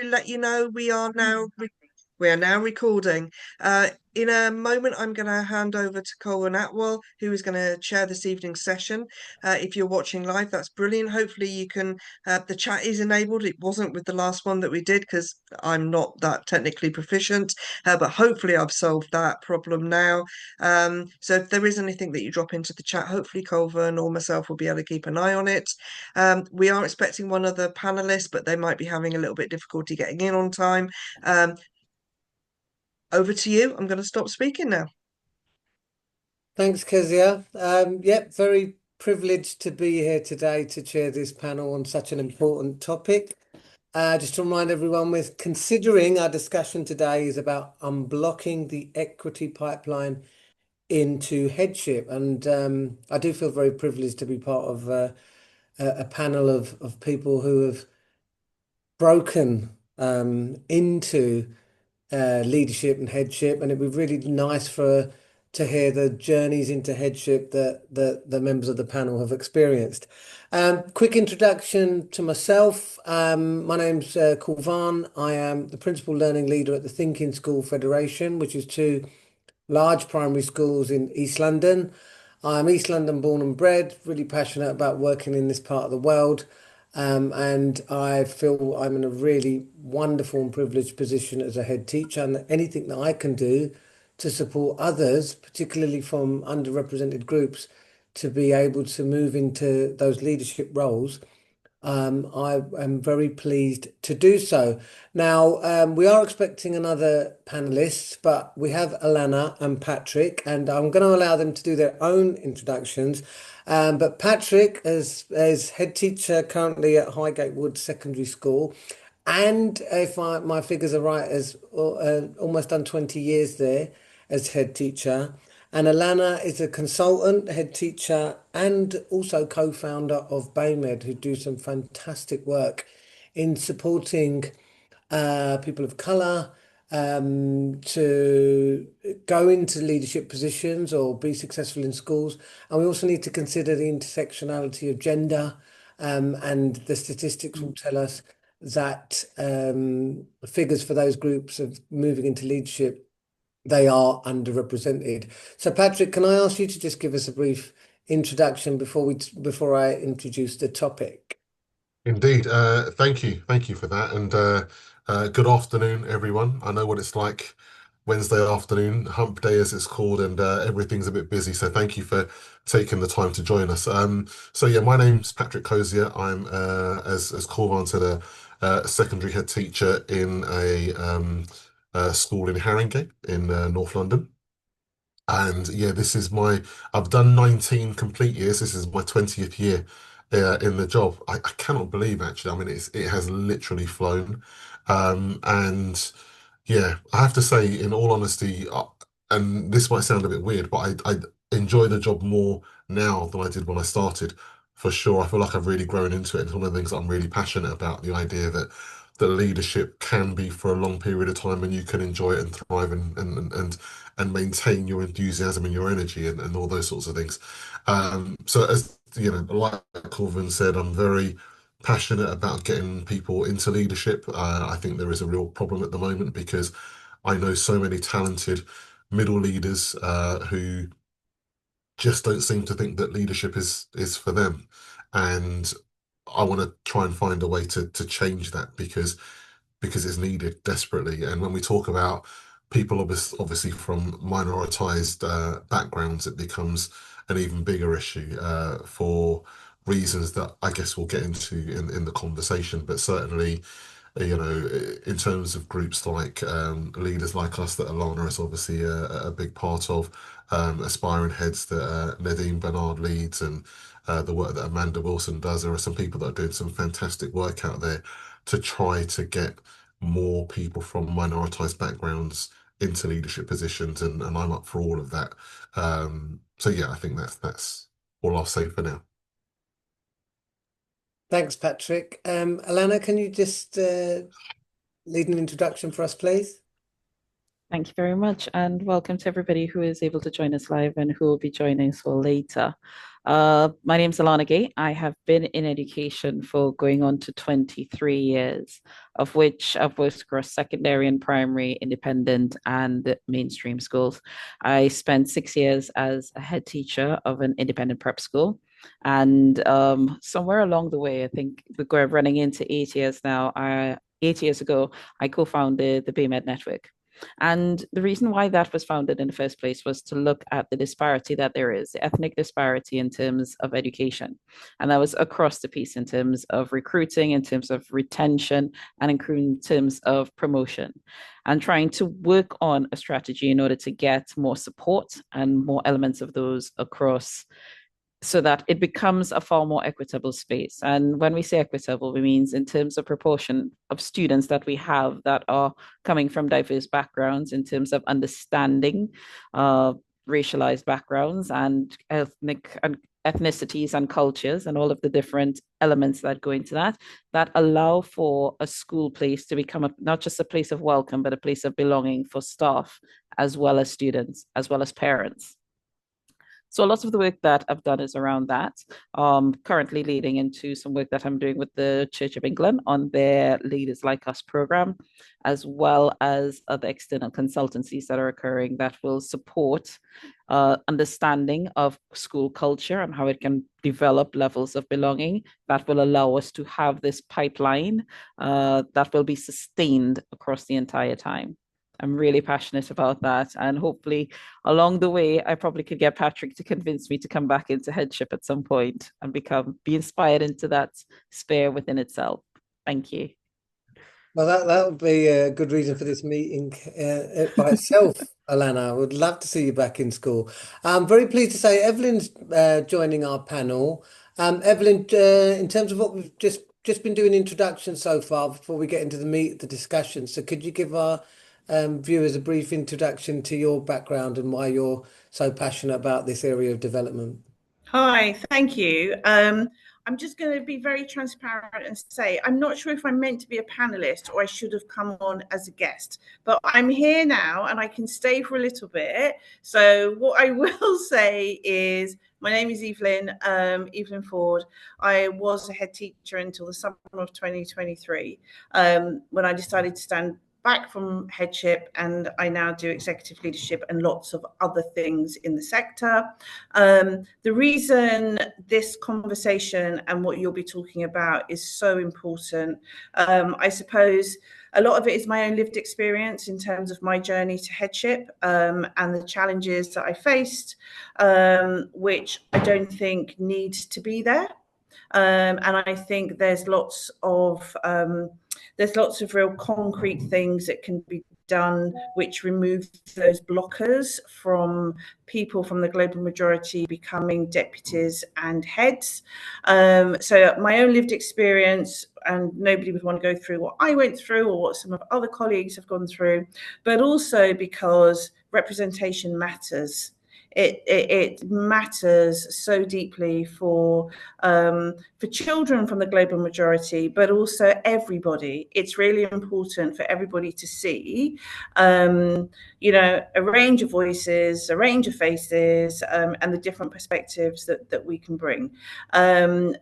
let you know we are now recording. In a moment, I'm going to hand over to Kulvarn Atwal, who is going to chair this evening's session. If you're watching live, that's brilliant. Hopefully, you can. The chat is enabled. It wasn't with the last one that we did because I'm not that technically proficient, but hopefully, I've solved that problem now. So if there is anything that you drop into the chat, hopefully Kulvarn or myself will be able to keep an eye on it. We are expecting one other panelist, but they might be having a little bit difficulty getting in on time. Over to you. I'm going to stop speaking now. Thanks, Cozier. Yep, very privileged to be here today to chair this panel on such an important topic. Just to remind everyone, we're considering our discussion today is about unblocking the equity pipeline into headship. And I do feel very privileged to be part of a panel of people who have broken into leadership and headship, and it'd be really nice to hear the journeys into headship that the members of the panel have experienced. Quick introduction to myself. My name's Kulvarn. I am the Principal Learning Leader at the Thinking School Federation, which is two large primary schools in East London. I'm East London born and bred, really passionate about working in this part of the world. And I feel I'm in a really wonderful and privileged position as a head teacher, and anything that I can do to support others, particularly from underrepresented groups, to be able to move into those leadership roles, I am very pleased to do so. Now, we are expecting another panelist, but we have Allana and Patrick, and I'm going to allow them to do their own introductions. But Patrick, as head teacher currently at Highgate Wood Secondary School, and if my figures are right, has almost done 20 years there as head teacher. And Allana is a consultant, head teacher, and also co-founder of BayMed, who do some fantastic work in supporting people of colour to go into leadership positions or be successful in schools. And we also need to consider the intersectionality of gender, and the statistics will tell us that figures for those groups of moving into leadership, they are underrepresented. So Patrick, can I ask you to just give us a brief introduction before I introduce the topic? Indeed. Thank you for that. And good afternoon, everyone. I know what it's like Wednesday afternoon, hump day as it's called, and everything's a bit busy. So thank you for taking the time to join us. So yeah, my name's Patrick Cozier. I'm as Corvan said, a secondary head teacher in a school in Haringey in North London. And yeah, I've done 19 complete years. This is my 20th year in the job. I cannot believe actually. I mean, it has literally flown. And yeah, I have to say, in all honesty, and this might sound a bit weird, but I enjoy the job more now than I did when I started. For sure, I feel like I've really grown into it. It's one of the things that I'm really passionate about, the idea that the leadership can be for a long period of time and you can enjoy it and thrive and maintain your enthusiasm and your energy and all those sorts of things. So as you know, like Corvin said, I'm very passionate about getting people into leadership. I think there is a real problem at the moment because I know so many talented middle leaders who just don't seem to think that leadership is for them. And I want to try and find a way to change that because it's needed desperately. And when we talk about people obviously from minoritized backgrounds, it becomes an even bigger issue for reasons that I guess we'll get into in the conversation. But certainly, you know, in terms of groups like leaders like us that Allana is obviously a big part of, aspiring heads that Nadine Bernard leads and the work that Amanda Wilson does. There are some people that are doing some fantastic work out there to try to get more people from minoritized backgrounds into leadership positions, and I'm up for all of that. So yeah, I think that's all I'll say for now. Thanks, Patrick. Allana, can you just lead an introduction for us, please? Thank you very much, and welcome to everybody who is able to join us live and who will be joining us all later. My name's Allana Gay. I have been in education for going on to 23 years, of which I've worked across secondary and primary, independent, and mainstream schools. I spent 6 years as a head teacher of an independent prep school. And somewhere along the way, I think we're running into 8 years now. 8 years ago, I co-founded the BayMed Network. And the reason why that was founded in the first place was to look at the disparity that there is, the ethnic disparity in terms of education. And that was across the piece in terms of recruiting, in terms of retention, and in terms of promotion. And trying to work on a strategy in order to get more support and more elements of those across so that it becomes a far more equitable space. And when we say equitable, we mean in terms of proportion of students that we have that are coming from diverse backgrounds in terms of understanding racialized backgrounds and ethnic and ethnicities and cultures and all of the different elements that go into that, that allow for a school place to become not just a place of welcome, but a place of belonging for staff, as well as students, as well as parents. So a lot of the work that I've done is around that. Currently leading into some work that I'm doing with the Church of England on their Leaders Like Us program, as well as other external consultancies that are occurring that will support understanding of school culture and how it can develop levels of belonging that will allow us to have this pipeline that will be sustained across the entire time. I'm really passionate about that. And hopefully along the way, I probably could get Patrick to convince me to come back into headship at some point and be inspired into that sphere within itself. Thank you. Well, that would be a good reason for this meeting by itself, Allana. I would love to see you back in school. I'm very pleased to say Evelyn's joining our panel. Evelyn, in terms of what we've just been doing introductions so far before we get into the discussion. So could you give our viewers a brief introduction to your background and why you're so passionate about this area of development? Hi, thank you. I'm just going to be very transparent and say I'm not sure if I'm meant to be a panelist or I should have come on as a guest, but I'm here now and I can stay for a little bit. So what I will say is my name is Evelyn Ford. I was a head teacher until the summer of 2023 when I decided to stand back from headship, and I now do executive leadership and lots of other things in the sector. The reason this conversation and what you'll be talking about is so important, I suppose a lot of it is my own lived experience in terms of my journey to headship and the challenges that I faced, which I don't think need to be there. And I think there's lots of real concrete things that can be done which remove those blockers from people from the global majority becoming deputies and heads. So my own lived experience, and nobody would want to go through what I went through or what some of other colleagues have gone through, but also because representation matters. It matters so deeply for children from the global majority, but also everybody. It's really important for everybody to see, a range of voices, a range of faces, and the different perspectives that we can bring.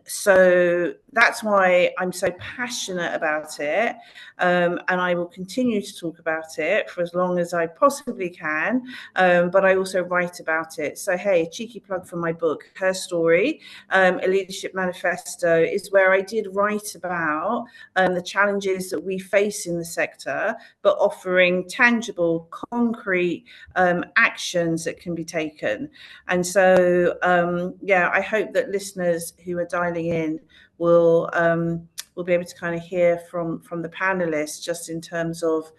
So that's why I'm so passionate about it, and I will continue to talk about it for as long as I possibly can, but I also write about it. So hey, a cheeky plug for my book, Her Story, a leadership manifesto, is where I did write about the challenges that we face in the sector, but offering tangible, concrete actions that can be taken. And so, I hope that listeners who are dialing in will be able to kind of hear from the panelists just in terms of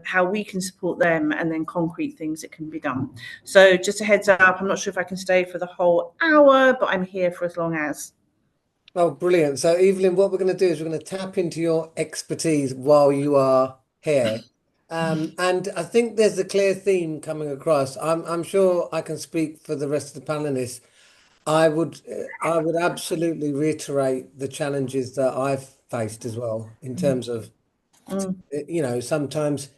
how we can support them and then concrete things that can be done. So just a heads up, I'm not sure if I can stay for the whole hour, but I'm here for as long as. Oh, brilliant. So Evelyn, what we're going to do is we're going to tap into your expertise while you are here. And I think there's a clear theme coming across. I'm sure I can speak for the rest of the panelists. I would absolutely reiterate the challenges that I've faced as well in terms of, sometimes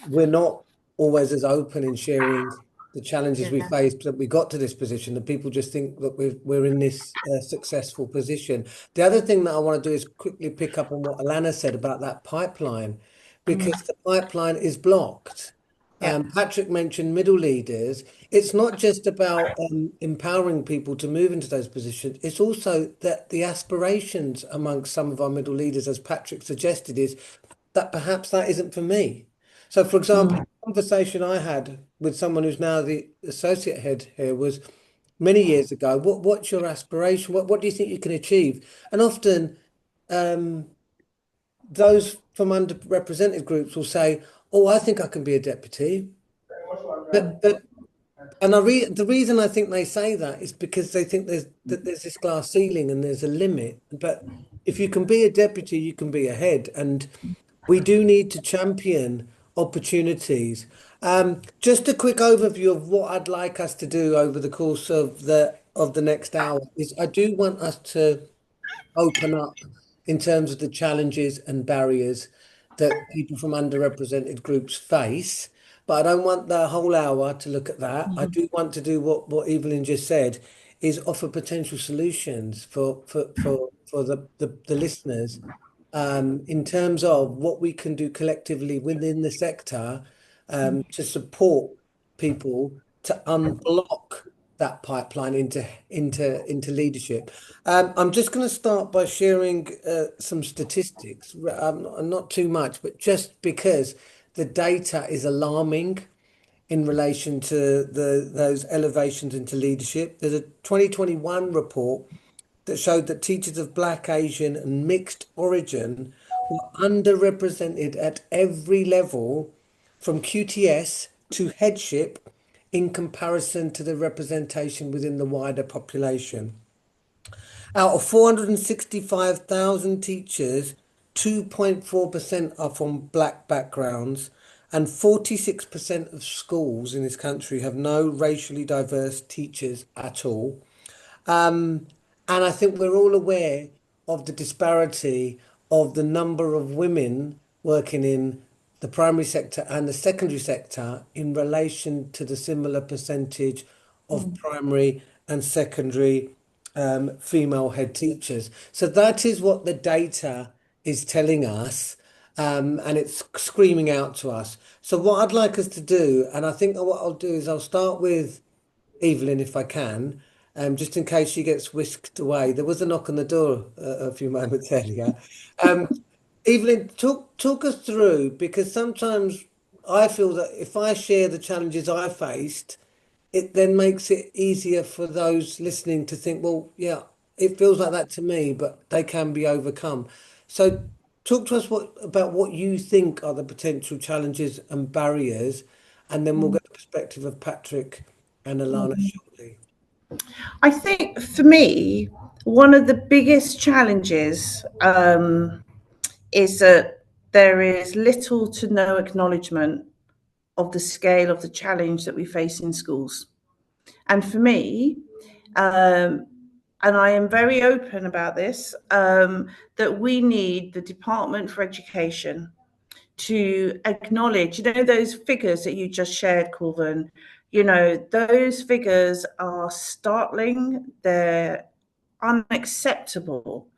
we're not always as open in sharing the challenges we faced that we got to this position, and people just think that we're in this successful position. The other thing that I want to do is quickly pick up on what Allana said about that pipeline, because the pipeline is blocked. Patrick mentioned middle leaders. It's not just about empowering people to move into those positions. It's also that the aspirations amongst some of our middle leaders, as Patrick suggested, is that perhaps that isn't for me. So, for example, a conversation I had with someone who's now the associate head here was many years ago. What's your aspiration? What do you think you can achieve? And often those from underrepresented groups will say, "Oh, I think I can be a deputy." The reason I think they say that is because they think there's this glass ceiling and there's a limit. But if you can be a deputy, you can be a head, and we do need to champion opportunities. Just a quick overview of what I'd like us to do over the course of the next hour is I do want us to open up in terms of the challenges and barriers that people from underrepresented groups face. But I don't want the whole hour to look at that. I do want to do what Evelyn just said, is offer potential solutions for the listeners in terms of what we can do collectively within the sector to support people to unblock that pipeline into leadership. I'm just going to start by sharing some statistics, not too much, but just because the data is alarming in relation to those elevations into leadership. There's a 2021 report that showed that teachers of Black, Asian and mixed origin were underrepresented at every level from QTS to headship in comparison to the representation within the wider population. Out of 465,000 teachers, 2.4% are from Black backgrounds, and 46% of schools in this country have no racially diverse teachers at all. And I think we're all aware of the disparity of the number of women working in the primary sector and the secondary sector in relation to the similar percentage of primary and secondary female head teachers. So that is what the data is telling us, and it's screaming out to us. So what I'd like us to do, and I think what I'll do is I'll start with Evelyn if I can, just in case she gets whisked away. There was a knock on the door a few moments earlier. Evelyn, talk us through, because sometimes I feel that if I share the challenges I faced, it then makes it easier for those listening to think, well, yeah, it feels like that to me, but they can be overcome. So talk to us about what you think are the potential challenges and barriers, and then we'll get the perspective of Patrick and Allana shortly. I think for me, one of the biggest challenges is that there is little to no acknowledgement of the scale of the challenge that we face in schools. And for me, and I am very open about this, that we need the Department for Education to acknowledge, those figures that you just shared, Kulvarn, those figures are startling, they're unacceptable.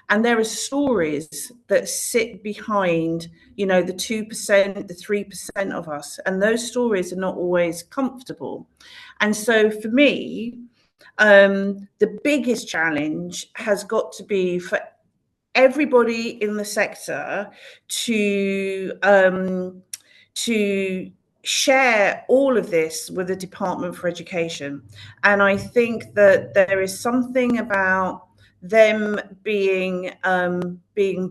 And there are stories that sit behind, the 2%, the 3% of us. And those stories are not always comfortable. And so for me, the biggest challenge has got to be for everybody in the sector to share all of this with the Department for Education. And I think that there is something about them being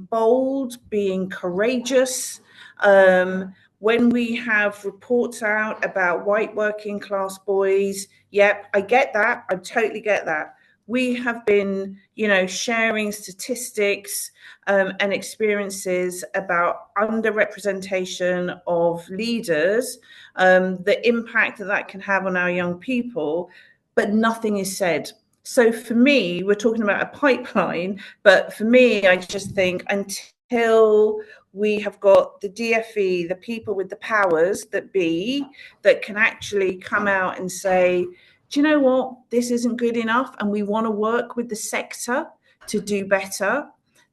bold, being courageous. When we have reports out about white working class boys, yep, I get that. I totally get that. We have been, sharing statistics and experiences about underrepresentation of leaders, the impact that can have on our young people, but nothing is said. So for me, we're talking about a pipeline, but for me, I just think until we have got the DFE, the people with the powers that be, that can actually come out and say, do you know what, this isn't good enough and we want to work with the sector to do better,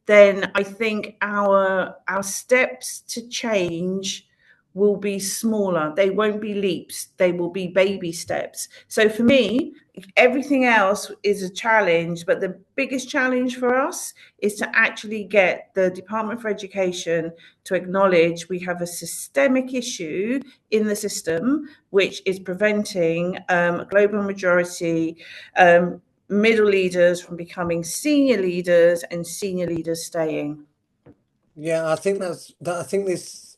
then I think our steps to change will be smaller. They won't be leaps, they will be baby steps. So for me, everything else is a challenge, but the biggest challenge for us is to actually get the Department for Education to acknowledge we have a systemic issue in the system which is preventing a global majority middle leaders from becoming senior leaders and senior leaders staying. Yeah, I think I think this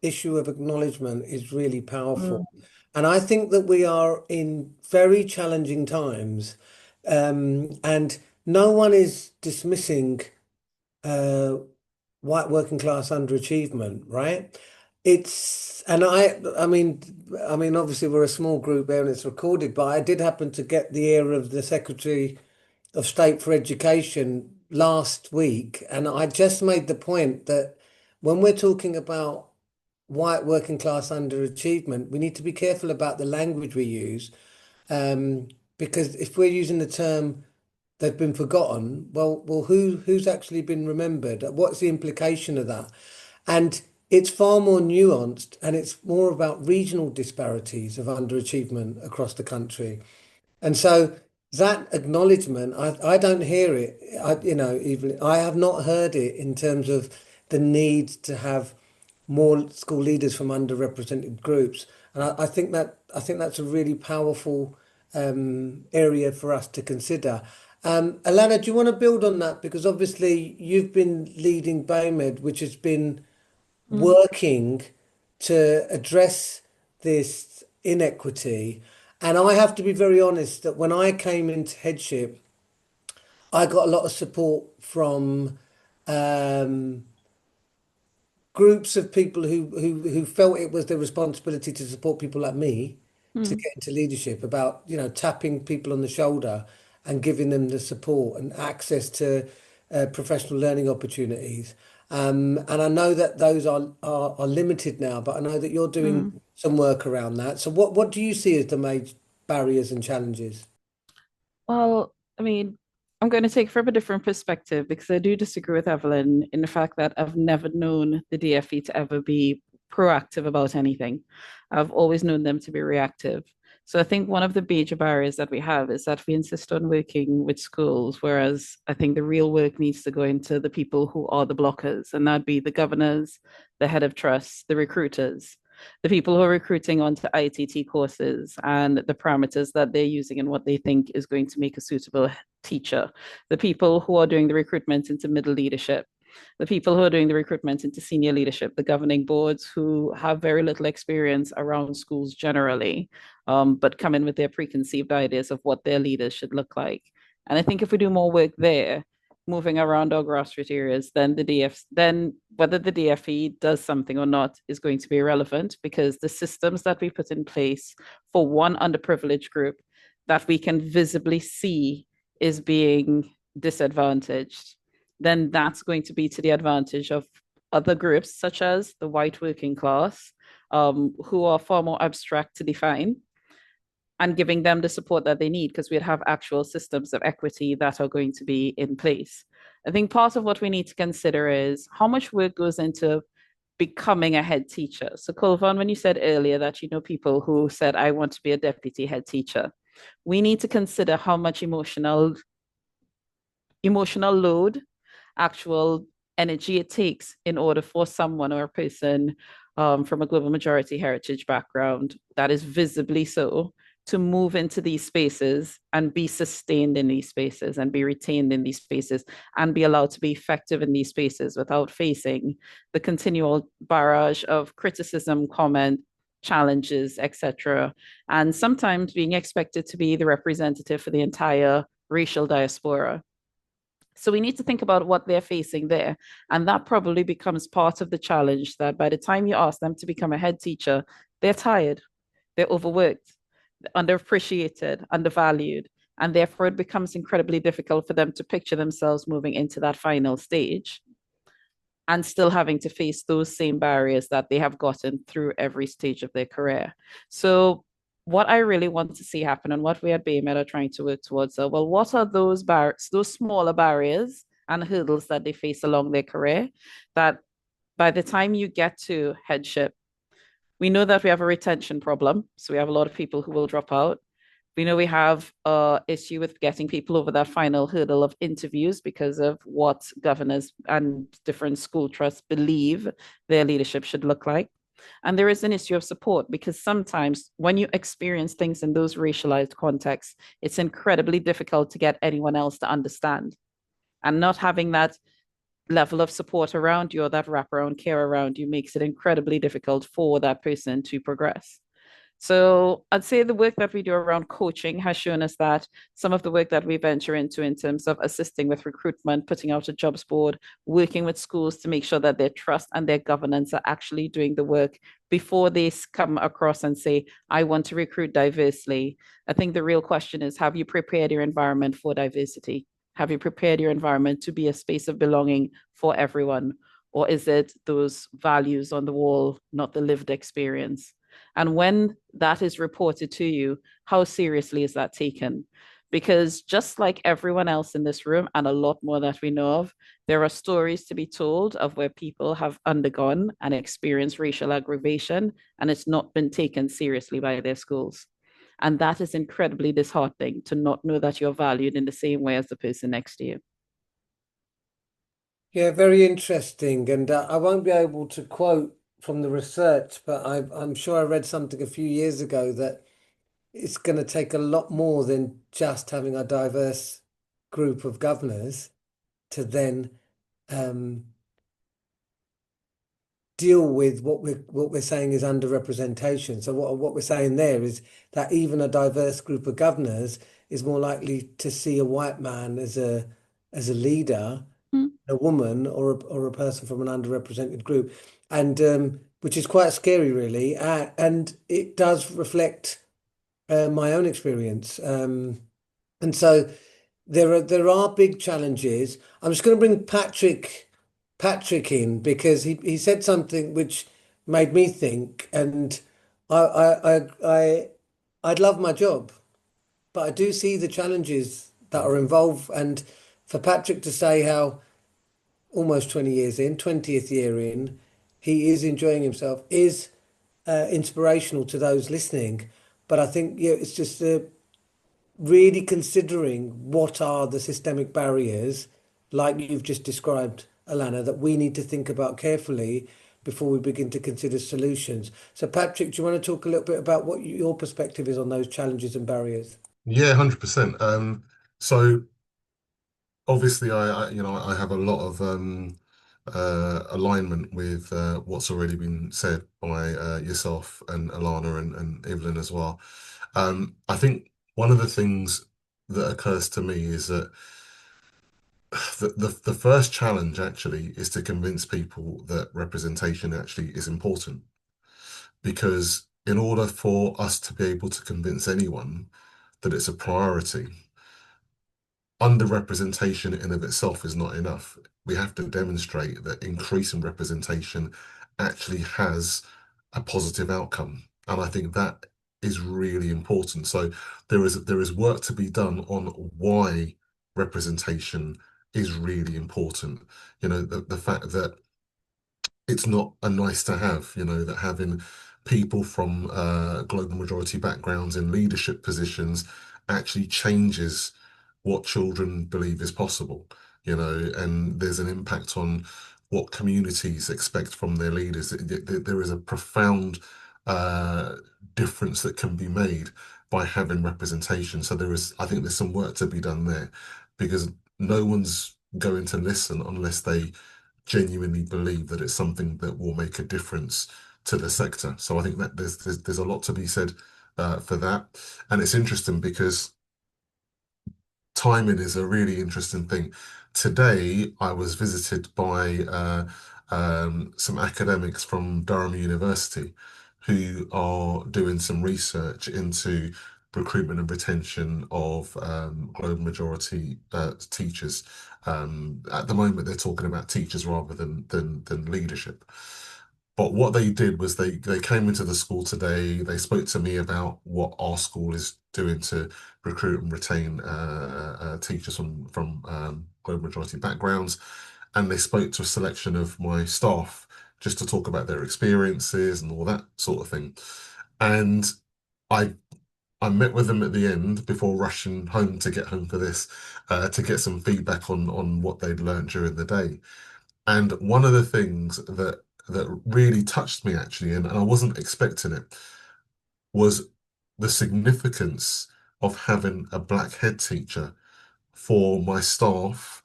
issue of acknowledgement is really powerful. And I think that we are in very challenging times, and no one is dismissing white working class underachievement, right? And I mean, obviously we're a small group there and it's recorded, but I did happen to get the ear of the Secretary of State for Education last week, and I just made the point that when we're talking about white working class underachievement, we need to be careful about the language we use, because if we're using the term they've been forgotten, well, who's actually been remembered? What's the implication of that? And it's far more nuanced, and it's more about regional disparities of underachievement across the country. And so that acknowledgement, I don't hear it. Even I have not heard it in terms of the need to have more school leaders from underrepresented groups. And I think that's a really powerful area for us to consider. Allana, do you want to build on that? Because obviously you've been leading BAMED, which has been working to address this inequity. And I have to be very honest that when I came into Headship, I got a lot of support from groups of people who felt it was their responsibility to support people like me to get into leadership, about, tapping people on the shoulder and giving them the support and access to professional learning opportunities. And I know that those are limited now, but I know that you're doing some work around that. So what do you see as the major barriers and challenges? Well, I mean, I'm going to take from a different perspective because I do disagree with Evelyn in the fact that I've never known the DFE to ever be proactive about anything. I've always known them to be reactive. So I think one of the major barriers that we have is that we insist on working with schools, whereas I think the real work needs to go into the people who are the blockers, and that'd be the governors, the head of trust, the recruiters, the people who are recruiting onto ITT courses and the parameters that they're using and what they think is going to make a suitable teacher, the people who are doing the recruitment into middle leadership, the people who are doing the recruitment into senior leadership, the governing boards who have very little experience around schools generally, but come in with their preconceived ideas of what their leaders should look like. And I think if we do more work there, moving around our grassroots areas, then then whether the DFE does something or not is going to be irrelevant, because the systems that we put in place for one underprivileged group that we can visibly see is being disadvantaged, then that's going to be to the advantage of other groups, such as the white working class, who are far more abstract to define, and giving them the support that they need, because we'd have actual systems of equity that are going to be in place. I think part of what we need to consider is how much work goes into becoming a head teacher. So Kulvarn, when you said earlier that you know people who said, I want to be a deputy head teacher, we need to consider how much emotional load, actual energy it takes in order for someone or a person from a global majority heritage background that is visibly so to move into these spaces and be sustained in these spaces and be retained in these spaces and be allowed to be effective in these spaces without facing the continual barrage of criticism, comment, challenges, etc. And sometimes being expected to be the representative for the entire racial diaspora. So we need to think about what they're facing there. And that probably becomes part of the challenge, that by the time you ask them to become a head teacher, they're tired, they're overworked, underappreciated, undervalued, and therefore it becomes incredibly difficult for them to picture themselves moving into that final stage. and still having to face those same barriers that they have gotten through every stage of their career. So what I really want to see happen and what we at BAMED are trying to work towards are, well, what are those smaller barriers and hurdles that they face along their career that by the time you get to headship, we know that we have a retention problem. So we have a lot of people who will drop out. We know we have an issue with getting people over that final hurdle of interviews because of what governors and different school trusts believe their leadership should look like. And there is an issue of support because sometimes when you experience things in those racialized contexts, it's incredibly difficult to get anyone else to understand. And not having that level of support around you or that wraparound care around you makes it incredibly difficult for that person to progress. So I'd say the work that we do around coaching has shown us that some of the work that we venture into in terms of assisting with recruitment, putting out a jobs board, working with schools to make sure that their trust and their governance are actually doing the work before they come across and say, I want to recruit diversely. I think the real question is, have you prepared your environment for diversity? Have you prepared your environment to be a space of belonging for everyone? Or is it those values on the wall, not the lived experience? And when that is reported to you, how seriously is that taken? Because just like everyone else in this room, and a lot more that we know of, there are stories to be told of where people have undergone and experienced racial aggravation, and it's not been taken seriously by their schools. And that is incredibly disheartening to not know that you're valued in the same way as the person next to you. Yeah, very interesting. And I won't be able to quote from the research, but I'm sure I read something a few years ago that it's going to take a lot more than just having a diverse group of governors to then deal with what we're saying is underrepresentation. So what we're saying there is that even a diverse group of governors is more likely to see a white man as a leader, a woman, or a person from an underrepresented group, and which is quite scary, really. And it does reflect my own experience. And so there are big challenges. I'm just going to bring Patrick in because he said something which made me think, and I'd love my job, but I do see the challenges that are involved. And for Patrick to say how almost 20 years in, 20th year in, he is enjoying himself is inspirational to those listening. But I think yeah, it's just really considering what are the systemic barriers, like you've just described, Allana, that we need to think about carefully before we begin to consider solutions. So, Patrick, do you want to talk a little bit about what your perspective is on those challenges and barriers? Yeah, 100%. So obviously I have a lot of alignment with what's already been said by yourself and Alana and Evelyn as well. I think one of the things that occurs to me is that the first challenge actually is to convince people that representation actually is important. Because in order for us to be able to convince anyone that it's a priority, underrepresentation in of itself is not enough. We have to demonstrate that increasing representation actually has a positive outcome. And I think that is really important. So there is work to be done on why representation is really important. The fact that it's not a nice to have, that having people from global majority backgrounds in leadership positions actually changes what children believe is possible, and there's an impact on what communities expect from their leaders. There is a profound uh, difference that can be made by having representation. So I think there's some work to be done there because no one's going to listen unless they genuinely believe that it's something that will make a difference to the sector. So I think that there's a lot to be said for that. And it's interesting because timing is a really interesting thing. Today, I was visited by some academics from Durham University who are doing some research into recruitment and retention of global majority teachers. At the moment, they're talking about teachers rather than leadership. But what they did was they came into the school today. They spoke to me about what our school is doing to recruit and retain teachers from global majority backgrounds, and they spoke to a selection of my staff just to talk about their experiences and all that sort of thing. And I I met with them at the end before rushing home to get home for this, to get some feedback on what they'd learned during the day. And one of the things that really touched me actually, and I wasn't expecting it, was the significance of having a black head teacher for my staff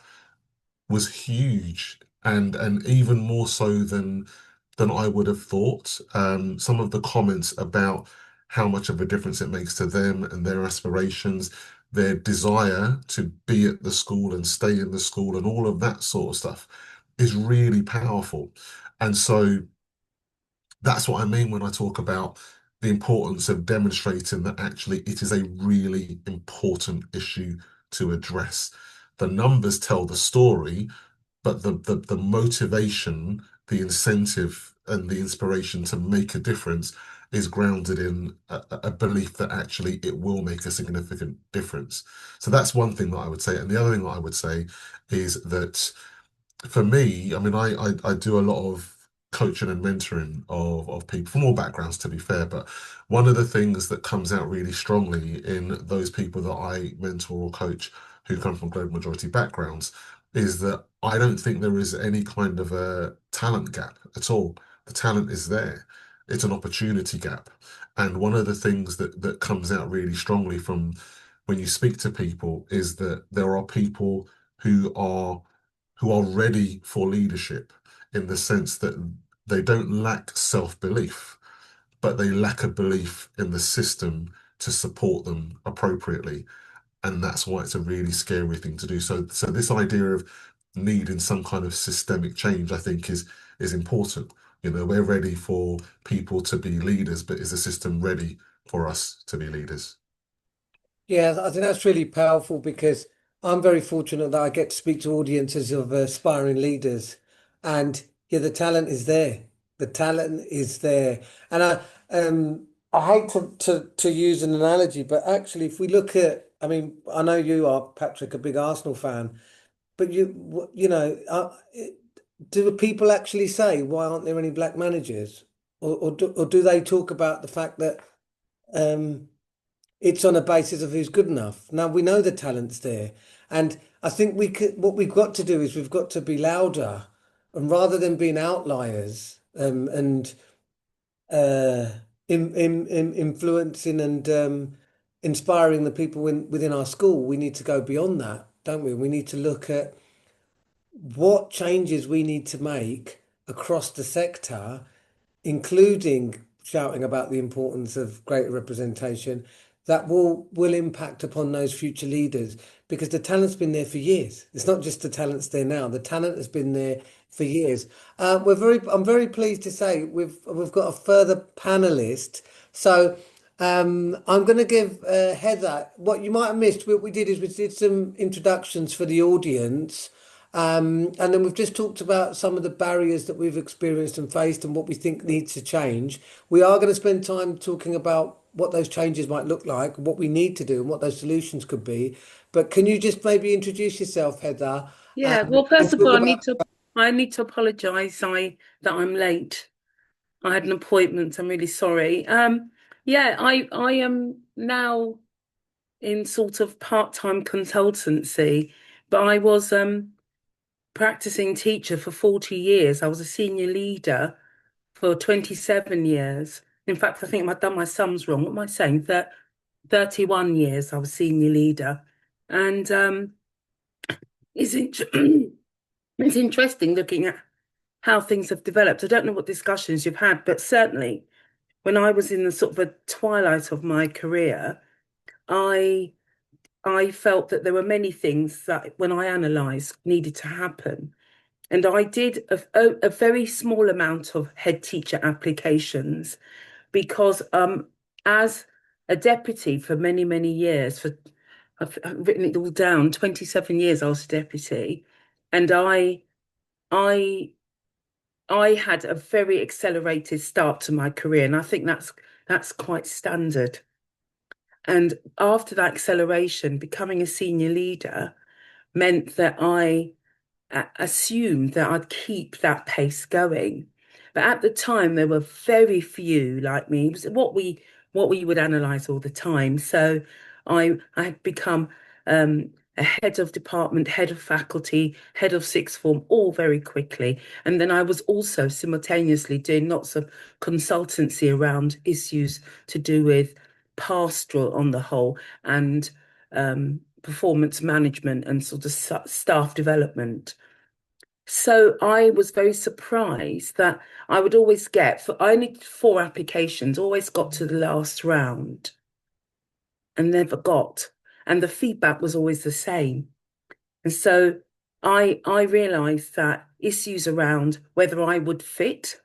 was huge, and even more so than I would have thought. Some of the comments about how much of a difference it makes to them and their aspirations, their desire to be at the school and stay in the school and all of that sort of stuff is really powerful. And so that's what I mean when I talk about the importance of demonstrating that actually it is a really important issue to address. The numbers tell the story, but the motivation, the incentive, and the inspiration to make a difference is grounded in a belief that actually it will make a significant difference. So that's one thing that I would say. And the other thing that I would say is that for me, I mean, I do a lot of coaching and mentoring of people from all backgrounds, to be fair. But one of the things that comes out really strongly in those people that I mentor or coach who come from global majority backgrounds is that I don't think there is any kind of a talent gap at all. The talent is there. It's an opportunity gap. And one of the things that comes out really strongly from when you speak to people is that there are people who are ready for leadership in the sense that they don't lack self-belief, but they lack a belief in the system to support them appropriately. And that's why it's a really scary thing to do. So this idea of needing some kind of systemic change, I think, is important. You know, we're ready for people to be leaders, but is the system ready for us to be leaders? Yeah, I think that's really powerful because I'm very fortunate that I get to speak to audiences of aspiring leaders, and yeah, the talent is there. The talent is there, and I hate to use an analogy, but actually, if we look at, I mean, I know you are, Patrick, a big Arsenal fan, but you know, do people actually say why aren't there any black managers, or do they talk about the fact that um it's on a basis of who's good enough? Now we know the talent's there, and I think we could. What we've got to do is we've got to be louder, and rather than being outliers, and uh, influencing and inspiring the people within our school, we need to go beyond that, don't we? We need to look at what changes we need to make across the sector, including shouting about the importance of greater representation that will impact upon those future leaders, because the talent's been there for years. It's not just the talent's there now. The talent has been there for years. I'm very pleased to say we've got a further panelist. So I'm going to give Heather, what you might have missed. What we did is we did some introductions for the audience. And then we've just talked about some of the barriers that we've experienced and faced and what we think needs to change. We are going to spend time talking about what those changes might look like, what we need to do, and what those solutions could be. But can you just maybe introduce yourself, Heather? Yeah, well, first and of all, talk about I need to apologise that I'm late. I had an appointment. I'm really sorry. Yeah, I am now in sort of part-time consultancy, but I was practicing teacher for 40 years. I was a senior leader for 27 years. In fact, I think I've done my sums wrong. What am I saying? That 31 years I was senior leader. And it's, it's interesting looking at how things have developed. I don't know what discussions you've had, but certainly when I was in the sort of a twilight of my career, I I felt that there were many things that when I analysed needed to happen. And I did a very small amount of head teacher applications because as a deputy for many, many years. I've written it all down. 27 years I was a deputy, and I I had a very accelerated start to my career, and I think that's quite standard. And after that acceleration, becoming a senior leader meant that I assumed that I'd keep that pace going. But at the time, there were very few like me. It was what we would analyze all the time. So I had become a head of department, head of faculty, head of sixth form, all very quickly. And then I was also simultaneously doing lots of consultancy around issues to do with pastoral on the whole and performance management and sort of staff development. So I was very surprised that I would always get, for only 4 applications, always got to the last round and never got. And the feedback was always the same. And so I realized that issues around whether I would fit,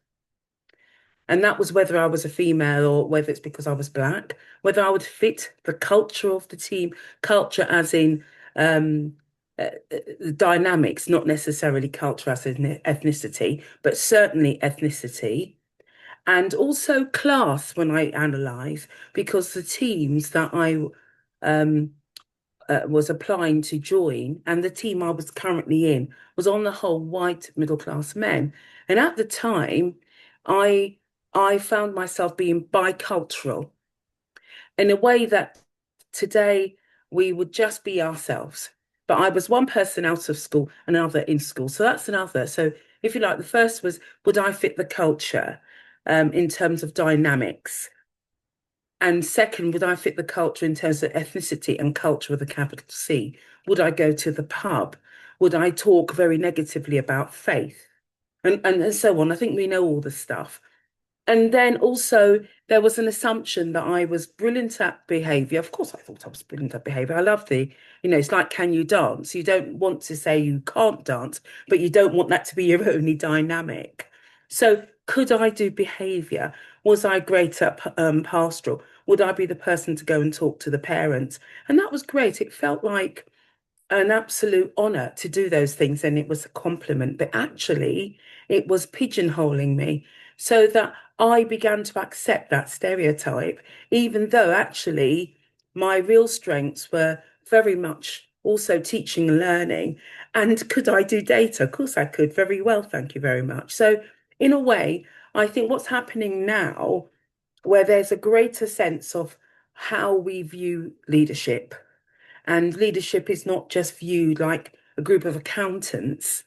and that was whether I was a female or whether it's because I was black, whether I would fit the culture of the team, culture as in dynamics, not necessarily culture as in ethnicity, but certainly ethnicity. And also class when I analyse, because the teams that I was applying to join and the team I was currently in was on the whole white middle class men. And at the time, I I found myself being bicultural in a way that today we would just be ourselves. But I was one person out of school, another in school. So that's another. So if you like, the first was, would I fit the culture in terms of dynamics? And second, would I fit the culture in terms of ethnicity and culture with a capital C? Would I go to the pub? Would I talk very negatively about faith? And so on. I think we know all the stuff. And then also there was an assumption that I was brilliant at behavior. Of course, I thought I was brilliant at behavior. I love it's like, can you dance? You don't want to say you can't dance, but you don't want that to be your only dynamic. So could I do behavior? Was I great at pastoral? Would I be the person to go and talk to the parents? And that was great. It felt like an absolute honor to do those things, and it was a compliment. But actually, it was pigeonholing me so that I began to accept that stereotype, even though actually my real strengths were very much also teaching and learning. And could I do data? Of course, I could very well. Thank you very much. So, in a way, I think what's happening now, where there's a greater sense of how we view leadership, and leadership is not just viewed like a group of accountants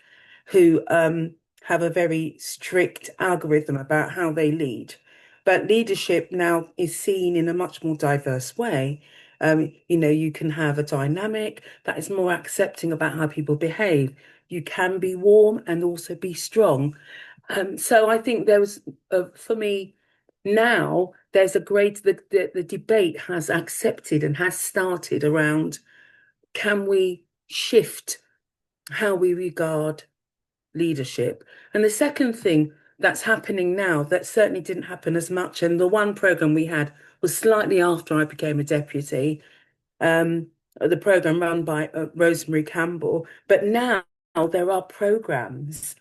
who have a very strict algorithm about how they lead. But leadership now is seen in a much more diverse way. You can have a dynamic that is more accepting about how people behave. You can be warm and also be strong. So I think there was, for me, now there's the debate has accepted and has started around, can we shift how we regard leadership? And the second thing that's happening now that certainly didn't happen as much, and the one program we had was slightly after I became a deputy, the program run by Rosemary Campbell, but now there are programs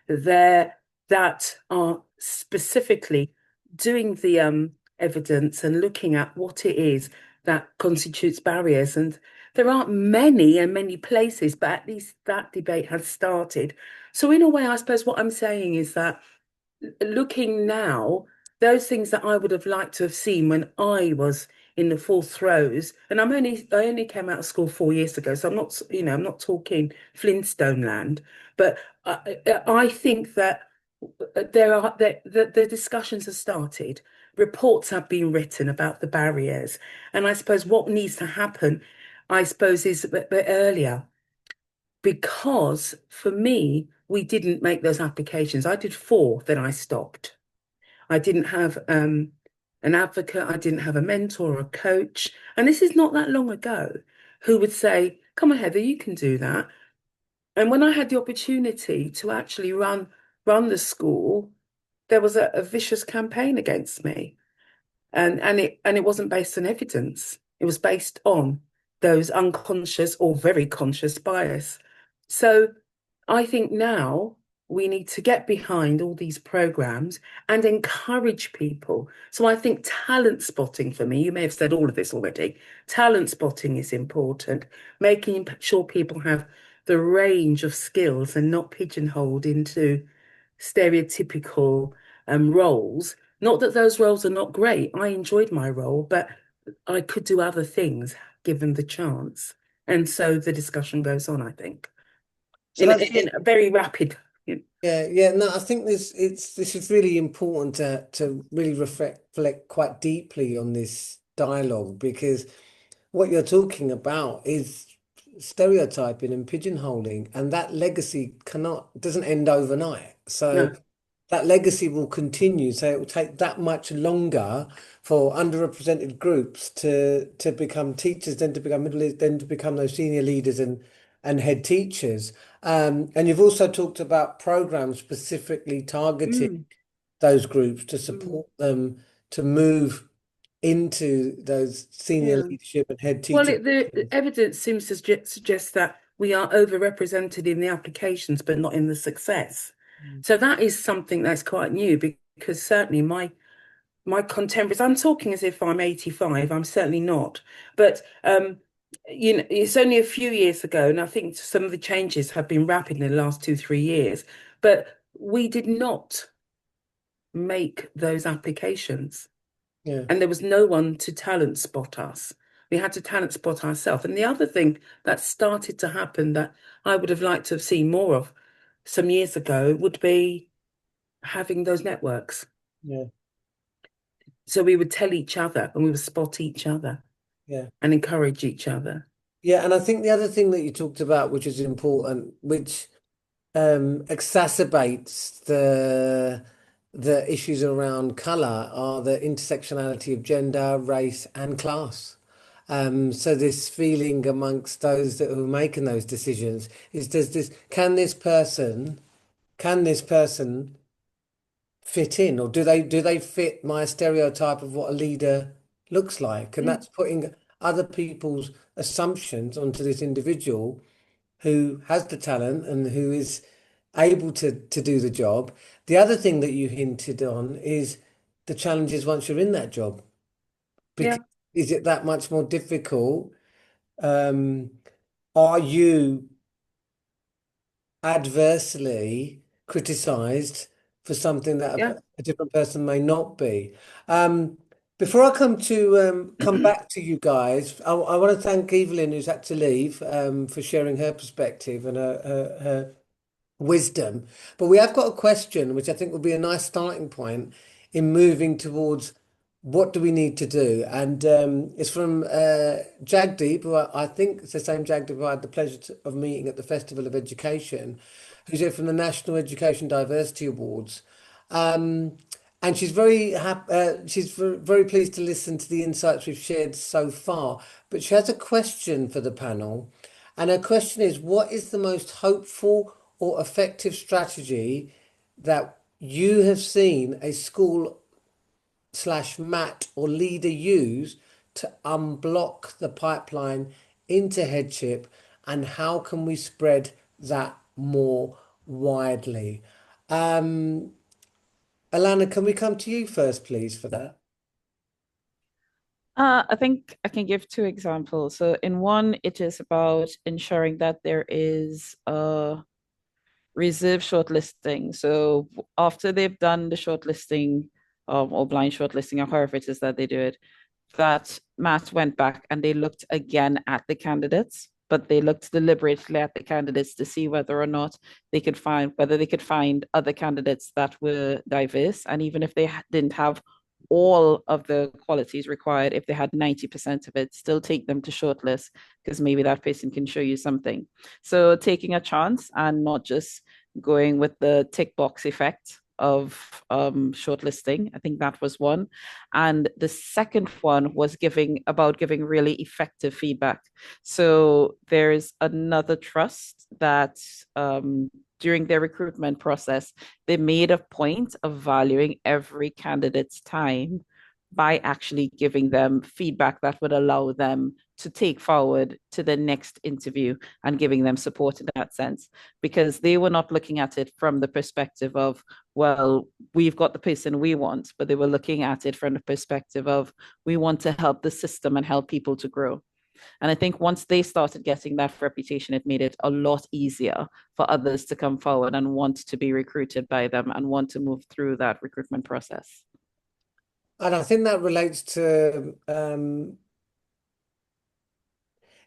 there that are specifically doing the evidence and looking at what it is that constitutes barriers. And there aren't many and many places, but at least that debate has started. So in a way, I suppose what I'm saying is that looking now, those things that I would have liked to have seen when I was in the full throes, and I only came out of school 4 years ago, so I'm not talking Flintstone land, but I think that the discussions have started, reports have been written about the barriers, and I suppose what needs to happen, I suppose, is a bit earlier, because for me, we didn't make those applications. I did 4, then I stopped. I didn't have an advocate, I didn't have a mentor or a coach. And this is not that long ago, who would say, come on, Heather, you can do that. And when I had the opportunity to actually run the school, there was a vicious campaign against me. and it wasn't based on evidence. It was based on those unconscious or very conscious bias. So I think now we need to get behind all these programs and encourage people. So I think talent spotting for me, you may have said all of this already, talent spotting is important, making sure people have the range of skills and not pigeonholed into stereotypical roles. Not that those roles are not great. I enjoyed my role, but I could do other things given the chance. And so the discussion goes on, I think, So that's in a very rapid. yeah. No, I think this is really important to really reflect quite deeply on this dialogue, because what you're talking about is stereotyping and pigeonholing, and that legacy doesn't end overnight. So No, that legacy will continue. So it will take that much longer for underrepresented groups to become teachers, then to become then to become those senior leaders and head teachers. And you've also talked about programs specifically targeting mm, those groups to mm, support them to move into those senior yeah. leadership and head Well, teacher the positions. evidence seems to suggest that we are overrepresented in the applications, but not in the success. So that is something that's quite new, because certainly my contemporaries, I'm talking as if I'm 85, I'm certainly not. But it's only a few years ago, and I think some of the changes have been rapid in the last 2, 3 years. But we did not make those applications, Yeah, and there was no one to talent spot us. We had to talent spot ourselves. And the other thing that started to happen that I would have liked to have seen more of some years ago would be having those networks. yeah, So we would tell each other and we would spot each other yeah. and encourage each other. Yeah, and I think the other thing that you talked about, which is important, which exacerbates the issues around colour, are the intersectionality of gender, race, and class. So this feeling amongst those that are making those decisions is, can this person fit in, or do they fit my stereotype of what a leader looks like? And Mm, that's putting other people's assumptions onto this individual who has the talent and who is able to do the job. The other thing that you hinted on is the challenges once you're in that job. yeah, Because is it that much more difficult? Um, are you adversely criticized for something that yeah. a different person may not be? Um, Before I come back to you guys, I want to thank Evelyn, who's had to leave, for sharing her perspective and her wisdom. But we have got a question, which I think will be a nice starting point in moving towards what do we need to do. And it's from Jagdeep, who I think it's the same Jagdeep who I had the pleasure of meeting at the Festival of Education, who's here from the National Education Diversity Awards. Um, and she's very happy, very pleased to listen to the insights we've shared so far. But she has a question for the panel. And her question is, what is the most hopeful or effective strategy that you have seen a school slash mat or leader use to unblock the pipeline into headship, and how can we spread that more widely? Um, Alana, can we come to you first, please, for that? I think I can give two examples. So in one, it is about ensuring that there is a reserve shortlisting. So after they've done the shortlisting, or blind shortlisting, or however it is that they do it, that Matt went back and they looked again at the candidates, but they looked deliberately at the candidates to see whether or not they could find other candidates that were diverse. And even if they didn't have all of the qualities required, if they had 90% of it, still take them to shortlist, because maybe that person can show you something. So taking a chance and not just going with the tick box effect of shortlisting. I think that was one. And the second one was giving really effective feedback. So there's another trust that during their recruitment process, they made a point of valuing every candidate's time by actually giving them feedback that would allow them to take forward to the next interview and giving them support in that sense, because they were not looking at it from the perspective of, well, we've got the person we want, but they were looking at it from the perspective of, we want to help the system and help people to grow. And I think once they started getting that reputation, it made it a lot easier for others to come forward and want to be recruited by them and want to move through that recruitment process. And I think that relates to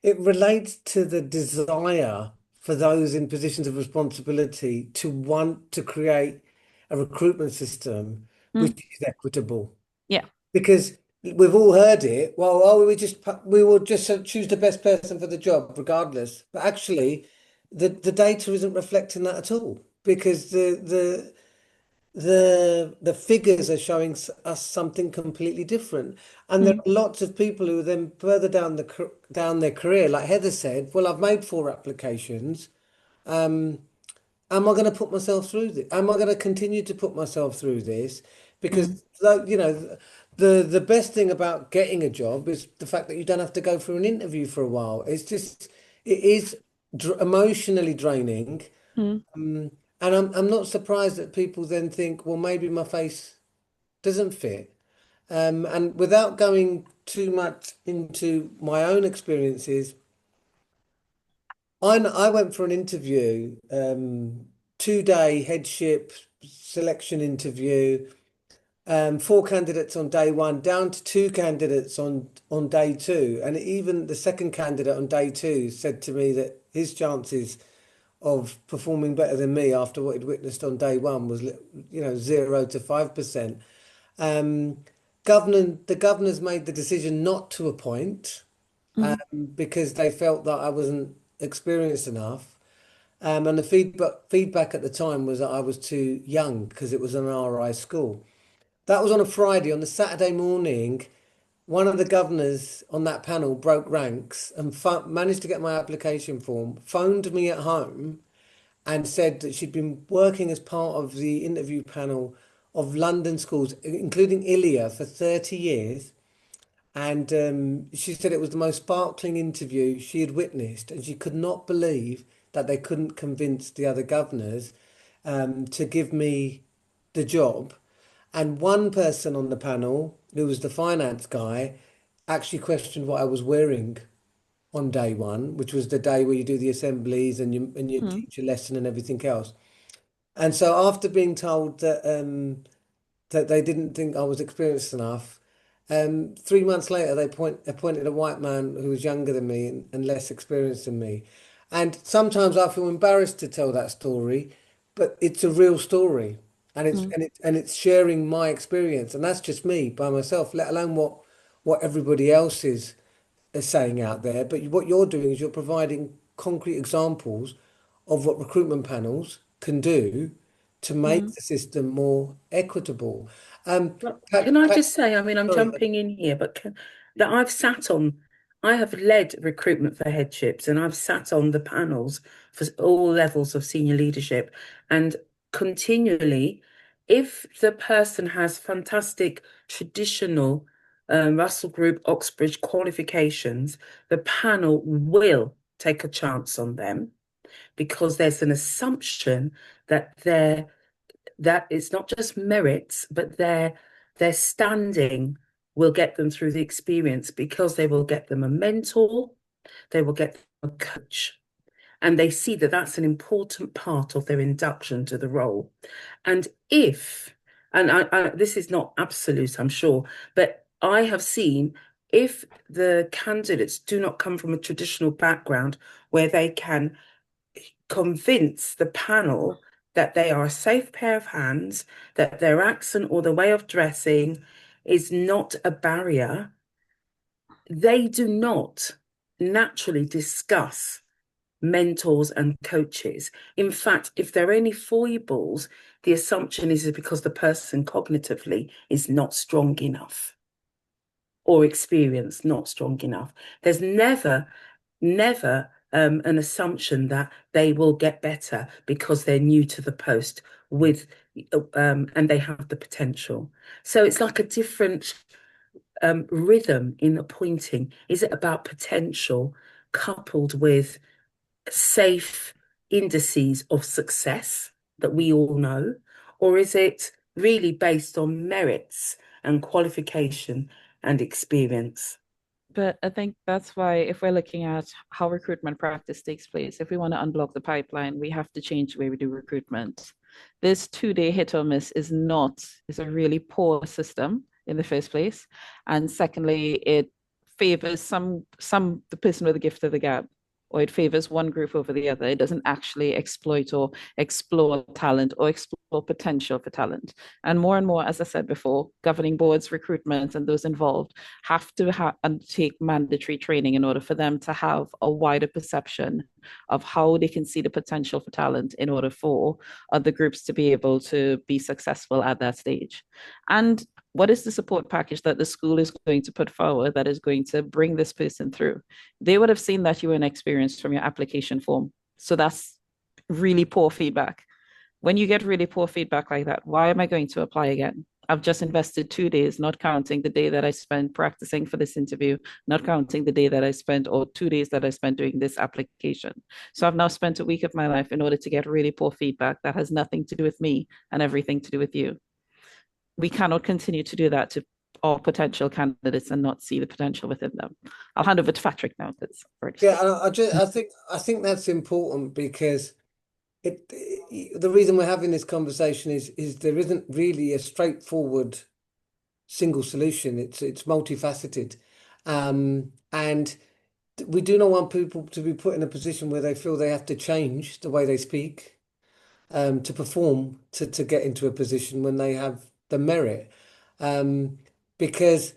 it relates to the desire for those in positions of responsibility to want to create a recruitment system which is equitable. Yeah. Because we've all heard it. Well, oh, we will just choose the best person for the job, regardless. But actually, the data isn't reflecting that at all, because the figures are showing us something completely different. And there are lots of people who are then further down their career, like Heather said, well, I've made 4 applications. Am I going to put myself through this? Am I going to continue to put myself through this? Because the best thing about getting a job is the fact that you don't have to go through an interview for a while. It is emotionally draining. And I'm not surprised that people then think, well, maybe my face doesn't fit. And without going too much into my own experiences, I went for an interview, 2-day headship selection interview, 4 candidates on day 1, down to 2 candidates on day 2. And even the second candidate on day 2 said to me that his chances of performing better than me after what he'd witnessed on day 1 was, 0 to 5%. The governors made the decision not to appoint because they felt that I wasn't experienced enough. And the feedback at the time was that I was too young because it was an RI school. That was on a Friday. On the Saturday morning, one of the governors on that panel broke ranks and managed to get my application form, phoned me at home and said that she'd been working as part of the interview panel of London schools, including ILIA, for 30 years. And she said it was the most sparkling interview she had witnessed, and she could not believe that they couldn't convince the other governors to give me the job. And one person on the panel, who was the finance guy, actually questioned what I was wearing on day 1, which was the day where you do the assemblies and you teach a lesson and everything else. And so after being told that they didn't think I was experienced enough, 3 months later they appointed a white man who was younger than me and less experienced than me. And sometimes I feel embarrassed to tell that story, but it's a real story. And it's sharing my experience, and that's just me by myself, let alone what everybody else is saying out there. But what you're doing is you're providing concrete examples of what recruitment panels can do to make the system more equitable. Can I just say, I mean, I'm jumping in here, but I have led recruitment for headships, and I've sat on the panels for all levels of senior leadership. And continually, if the person has fantastic traditional Russell Group, Oxbridge qualifications, the panel will take a chance on them because there's an assumption that it's not just merits, but their standing will get them through the experience, because they will get them a mentor, they will get them a coach, and they see that that's an important part of their induction to the role. And this is not absolute, I'm sure, but I have seen, if the candidates do not come from a traditional background where they can convince the panel that they are a safe pair of hands, that their accent or the way of dressing is not a barrier, they do not naturally discuss mentors and coaches. In fact, if there are any foibles, the assumption is because the person cognitively is not strong enough or experience not strong enough. There's never an assumption that they will get better because they're new to the post and they have the potential. So it's like a different rhythm in appointing? Is it about potential coupled with safe indices of success that we all know? Or is it really based on merits and qualification and experience? But I think that's why, if we're looking at how recruitment practice takes place, if we want to unblock the pipeline, we have to change the way we do recruitment. This 2-day hit or miss is a really poor system in the first place. And secondly, it favors the person with the gift of the gab, or it favors one group over the other. It doesn't actually exploit or explore talent or explore potential for talent. And more, as I said before, governing boards, recruitment, and those involved have to undertake mandatory training in order for them to have a wider perception of how they can see the potential for talent in order for other groups to be able to be successful at that stage. And what is the support package that the school is going to put forward that is going to bring this person through? They would have seen that you were inexperienced from your application form. So that's really poor feedback. When you get really poor feedback like that, why am I going to apply again? I've just invested 2 days, not counting the day that I spent practicing for this interview, not counting the day that I spent, or 2 days that I spent doing this application. So I've now spent a week of my life in order to get really poor feedback that has nothing to do with me and everything to do with you. We cannot continue to do that to all potential candidates and not see the potential within them. I'll hand over to Patrick now. I think that's important because the reason we're having this conversation is there isn't really a straightforward single solution. It's multifaceted, and we do not want people to be put in a position where they feel they have to change the way they speak, to perform to get into a position when they have the merit, because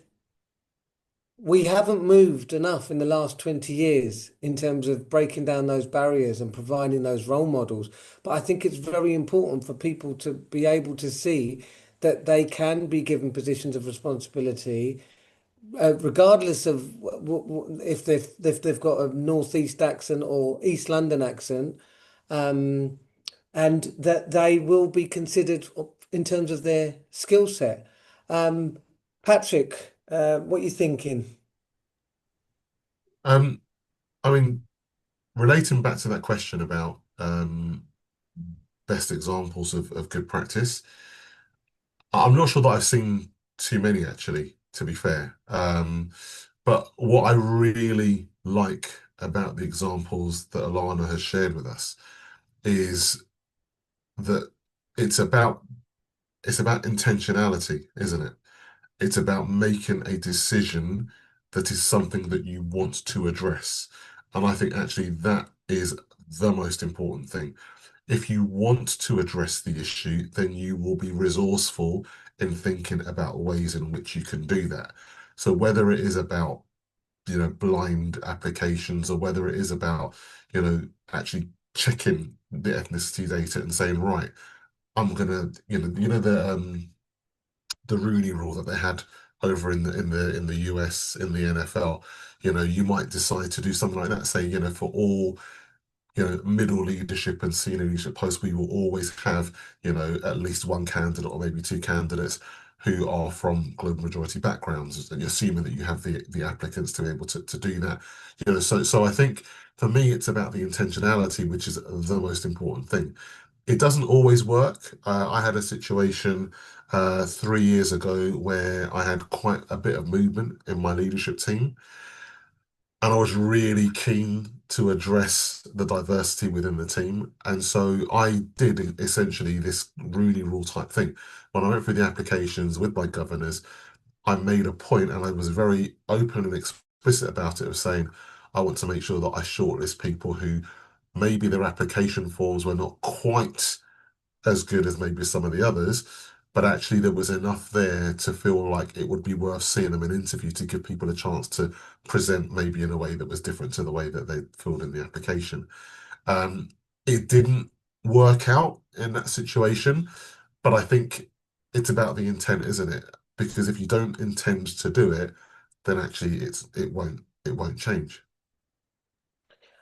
we haven't moved enough in the last 20 years in terms of breaking down those barriers and providing those role models. But I think it's very important for people to be able to see that they can be given positions of responsibility, regardless of if they've got a Northeast accent or East London accent, and that they will be considered in terms of their skill set. Patrick, what are you thinking? I mean, relating back to that question about best examples of good practice, I'm not sure that I've seen too many actually, to be fair. But what I really like about the examples that Allana has shared with us is that it's about intentionality, isn't it? It's about making a decision that is something that you want to address. And I think actually that is the most important thing. If you want to address the issue, then you will be resourceful in thinking about ways in which you can do that. So whether it is about, blind applications, or whether it is about, actually checking the ethnicity data and saying, right, I'm gonna, the Rooney rule that they had over in the US in the NFL, you might decide to do something like that, say, for all middle leadership and senior leadership posts, we will always have, at least one candidate or maybe two candidates who are from global majority backgrounds, and you're assuming that you have the applicants to be able to do that. So I think for me it's about the intentionality, which is the most important thing. It doesn't always work. I had a situation 3 years ago where I had quite a bit of movement in my leadership team, and I was really keen to address the diversity within the team. And so I did essentially this Rooney Rule type thing. When I went through the applications with my governors, I made a point, and I was very open and explicit about it, of saying, I want to make sure that I shortlist people who maybe their application forms were not quite as good as maybe some of the others, but actually there was enough there to feel like it would be worth seeing them in an interview, to give people a chance to present maybe in a way that was different to the way that they filled in the application. It didn't work out in that situation, but I think it's about the intent, isn't it? Because if you don't intend to do it, then actually it won't change.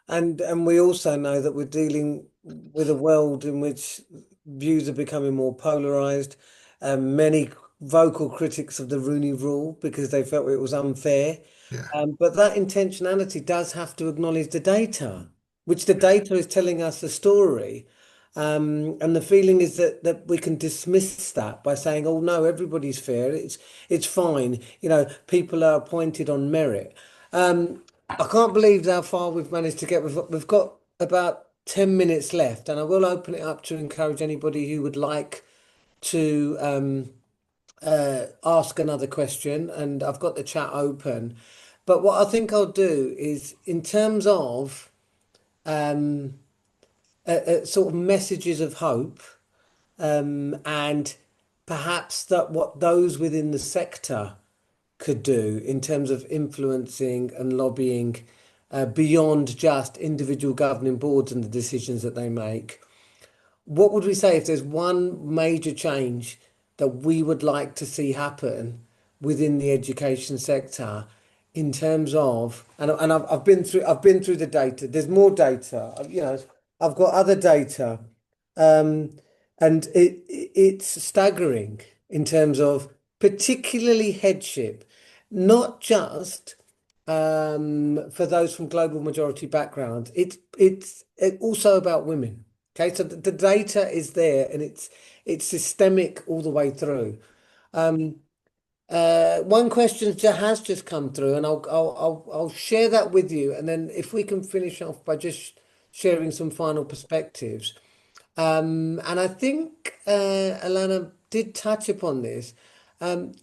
And we also know that we're dealing with a world in which views are becoming more polarized. Many vocal critics of the Rooney Rule because they felt it was unfair. Yeah. But that intentionality does have to acknowledge the data, which the data is telling us the story. And the feeling is that we can dismiss that by saying, "Oh no, everybody's fair. It's fine. People are appointed on merit." I can't believe how far we've managed to get. We've got about 10 minutes left, and I will open it up to encourage anybody who would like to ask another question. And I've got the chat open. But what I think I'll do is, in terms of sort of messages of hope, and perhaps that what those within the sector could do in terms of influencing and lobbying beyond just individual governing boards and the decisions that they make. What would we say if there's one major change that we would like to see happen within the education sector in terms of, and I've been through the data. There's more data. I've got other data, and it's staggering in terms of particularly headship, not just for those from global majority backgrounds. It's also about women. Okay, so the data is there, and it's systemic all the way through. One question has just come through, and I'll share that with you, and then if we can finish off by just sharing some final perspectives. And I think Allana did touch upon this.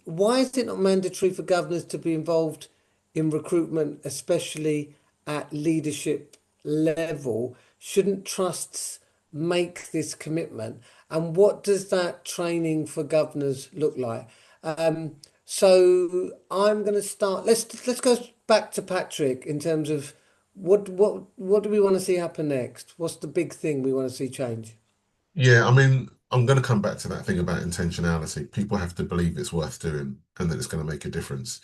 Why is it not mandatory for governors to be involved in recruitment, especially at leadership level? Shouldn't trusts make this commitment? And what does that training for governors look like? So I'm going to start. Let's go back to Patrick in terms of what do we want to see happen next? What's the big thing we want to see change? Yeah, I mean, I'm going to come back to that thing about intentionality. People have to believe it's worth doing and that it's going to make a difference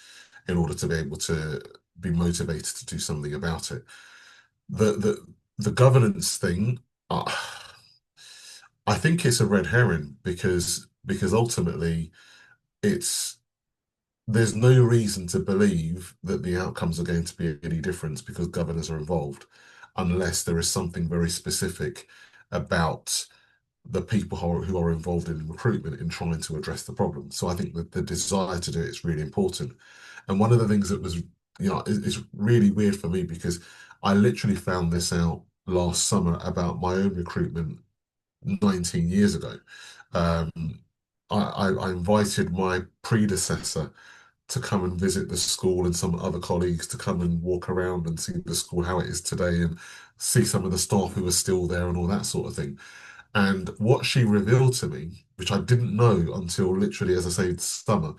in order to be able to be motivated to do something about it. The governance thing, I think it's a red herring because ultimately it's there's no reason to believe that the outcomes are going to be any different because governors are involved, unless there is something very specific about the people who are involved in recruitment in trying to address the problem. So I think that the desire to do it is really important. And one of the things that was, is really weird for me because I literally found this out last summer about my own recruitment 19 years ago. Um, I invited my predecessor to come and visit the school and some other colleagues to come and walk around and see the school, how it is today, and see some of the staff who are still there and all that sort of thing. And what she revealed to me, which I didn't know until literally, as I say, summer,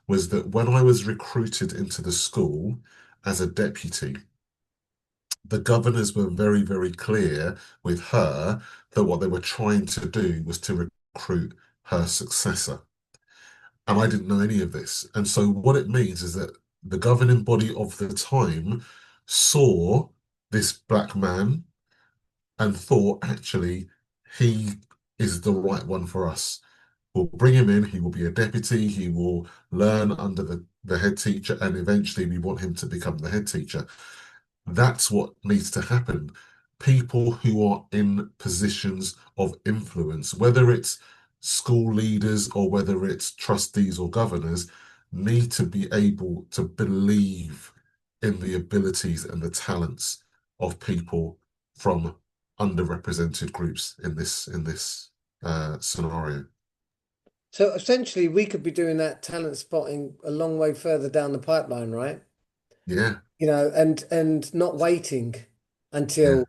was that when I was recruited into the school as a deputy, the governors were very, very clear with her that what they were trying to do was to recruit her successor. And I didn't know any of this. And so what it means is that the governing body of the time saw this black man and thought, actually, he is the right one for us. We'll bring him in, he will be a deputy, he will learn under the head teacher, and eventually we want him to become the head teacher. That's what needs to happen. People who are in positions of influence, whether it's school leaders or whether it's trustees or governors, need to be able to believe in the abilities and the talents of people from underrepresented groups in this scenario. So essentially, we could be doing that talent spotting a long way further down the pipeline, right? Yeah. And not waiting until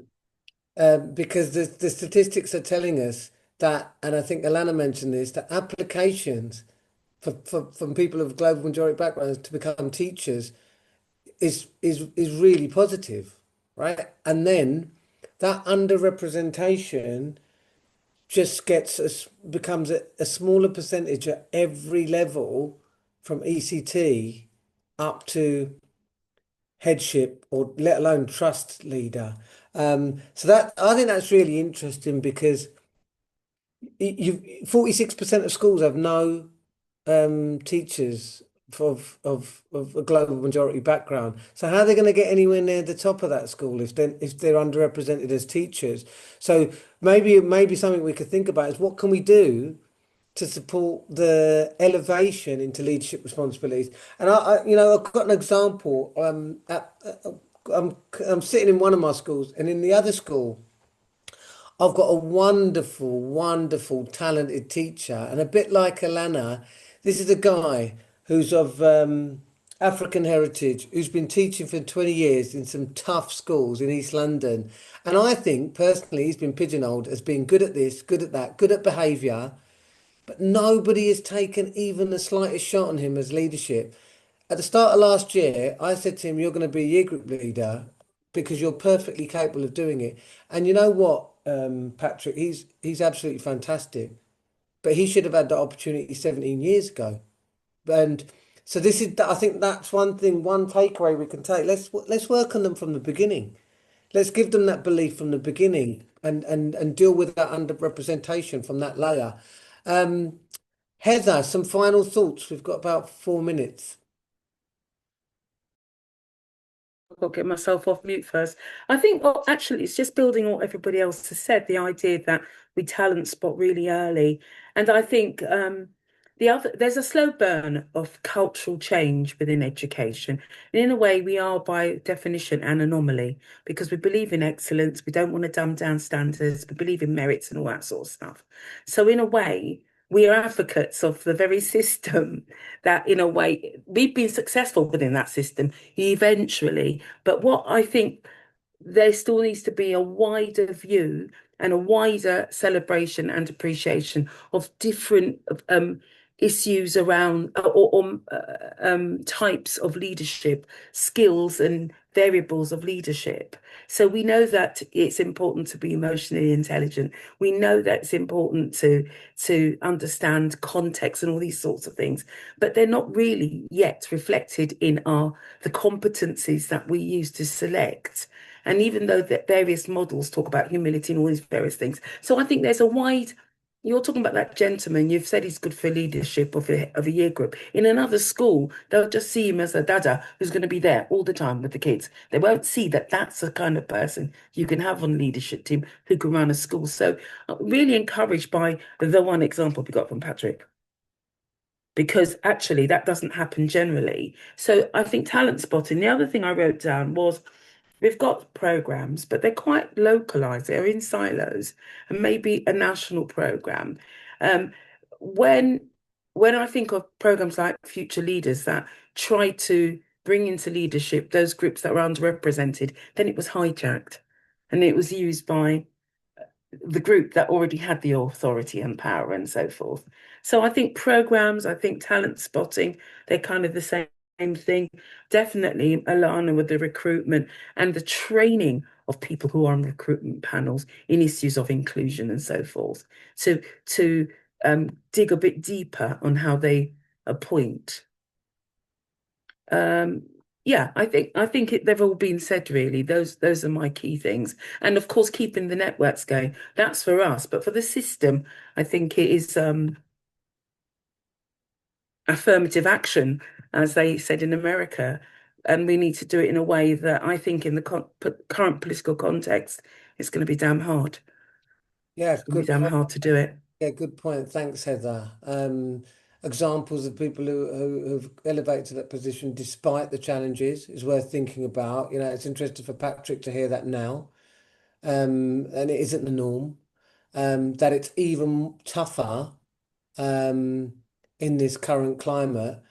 because the statistics are telling us that, and I think Allana mentioned this, that applications from people of global majority backgrounds to become teachers is really positive, right? And then that underrepresentation just becomes a smaller percentage at every level from ECT up to headship, or let alone trust leader. So that I think that's really interesting because 46% of schools have no teachers of a global majority background. So how are they going to get anywhere near the top of that school if they're underrepresented as teachers? So maybe something we could think about is what can we do to support the elevation into leadership responsibilities. And I've got an example. I'm sitting in one of my schools, and in the other school, I've got a wonderful, wonderful, talented teacher, and a bit like Allana, this is a guy who's of African heritage, who's been teaching for 20 years in some tough schools in East London. And I think personally, he's been pigeonholed as being good at this, good at that, good at behaviour, but nobody has taken even the slightest shot on him as leadership. At the start of last year, I said to him, "You're going to be a year group leader because you're perfectly capable of doing it." And you know what, Patrick, he's absolutely fantastic, but he should have had that opportunity 17 years ago. And so I think that's one thing, one takeaway we can take. Let's work on them from the beginning. Let's give them that belief from the beginning and deal with that underrepresentation from that layer. Heather, some final thoughts. We've got about 4 minutes. I'll get myself off mute first. I think, well, actually, it's just building on what everybody else has said, the idea that we talent spot really early. And I think there's a slow burn of cultural change within education. And in a way, we are by definition an anomaly because we believe in excellence. We don't want to dumb down standards. We believe in merits and all that sort of stuff. So in a way, we are advocates of the very system that, in a way, we've been successful within that system eventually. But what I think there still needs to be a wider view and a wider celebration and appreciation of different issues around types of leadership, skills and variables of leadership. So we know that it's important to be emotionally intelligent. We know that it's important to understand context and all these sorts of things, but they're not really yet reflected in the competencies that we use to select. And even though that various models talk about humility and all these various things, so I think there's a wide. You're talking about that gentleman. You've said he's good for leadership of a year group. In another school, they'll just see him as a dada who's going to be there all the time with the kids. They won't see that that's the kind of person you can have on leadership team who can run a school. So I'm really encouraged by the one example we got from Patrick, because actually that doesn't happen generally. So I think talent spotting. The other thing I wrote down was we've got programs, but they're quite localized. They're in silos, and maybe a national program. Um, when I think of programs like Future Leaders that try to bring into leadership those groups that were underrepresented, then it was hijacked, and it was used by the group that already had the authority and power and so forth. So I think programs, I think talent spotting, they're kind of the same thing. Definitely Allana with the recruitment and the training of people who are on recruitment panels in issues of inclusion and so forth, to dig a bit deeper on how they appoint. Yeah, they've all been said really. Those are my key things. And of course, keeping the networks going. That's for us. But for the system, I think it is affirmative action, as they said in America. And we need to do it in a way that I think in the current political context, it's going to be damn hard. Yeah, It's going to be damn hard to do it. Yeah, good point. Thanks, Heather. Examples of people who've elevated to that position despite the challenges is worth thinking about. You know, it's interesting for Patrick to hear that now. And it isn't the norm. That it's even tougher in this current climate.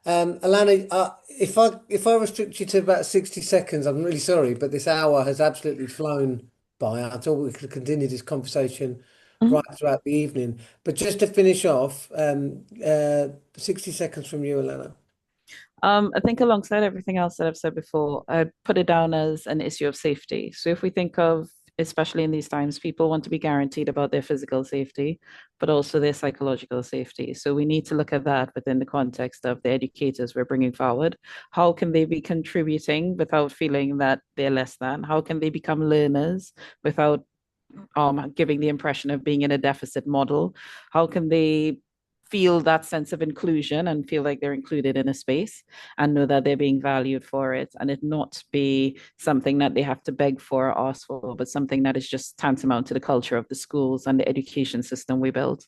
Allana, if I restrict you to about 60 seconds, I'm really sorry, but this hour has absolutely flown by. I thought we could continue this conversation right throughout the evening. But just to finish off, 60 seconds from you, Allana. I think alongside everything else that I've said before, I'd put it down as an issue of safety. So if we think of, especially in these times, people want to be guaranteed about their physical safety, but also their psychological safety. So we need to look at that within the context of the educators we're bringing forward. How can they be contributing without feeling that they're less than? How can they become learners without giving the impression of being in a deficit model? How can they feel that sense of inclusion and feel like they're included in a space and know that they're being valued for it, and it not be something that they have to beg for or ask for, but something that is just tantamount to the culture of the schools and the education system we build.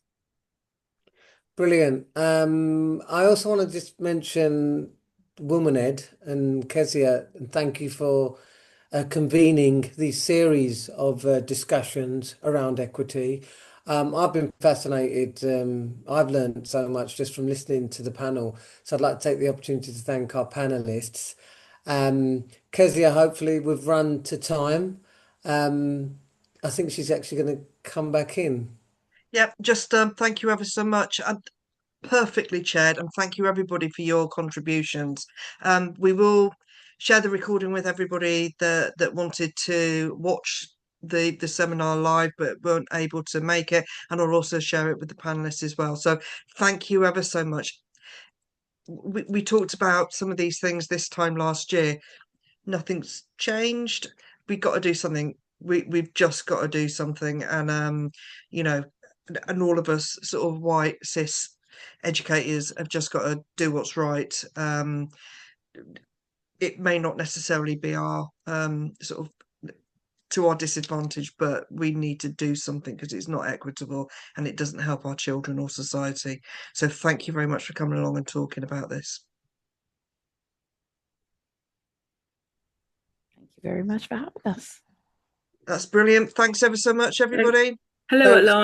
Brilliant. I also want to just mention Woman Ed and Kezia, and thank you for convening these series of discussions around equity. I've been fascinated. I've learned so much just from listening to the panel. So I'd like to take the opportunity to thank our panelists. Kezia, hopefully we've run to time. I think she's actually going to come back in. Yep, just thank you ever so much. Perfectly chaired, and thank you everybody for your contributions. We will share the recording with everybody that wanted to watch the seminar live but weren't able to make it, and I'll also share it with the panelists as well. So thank you ever so much. We talked about some of these things this time last year. Nothing's changed. We've got to do something. We've just got to do something, and you know, and all of us sort of white cis educators have just got to do what's right. It may not necessarily be our sort of to our disadvantage, but we need to do something because it's not equitable and it doesn't help our children or society. So thank you very much for coming along and talking about this. Thank you very much for having us. That's brilliant. Thanks ever so much, everybody. Hello, Thanks. Alana.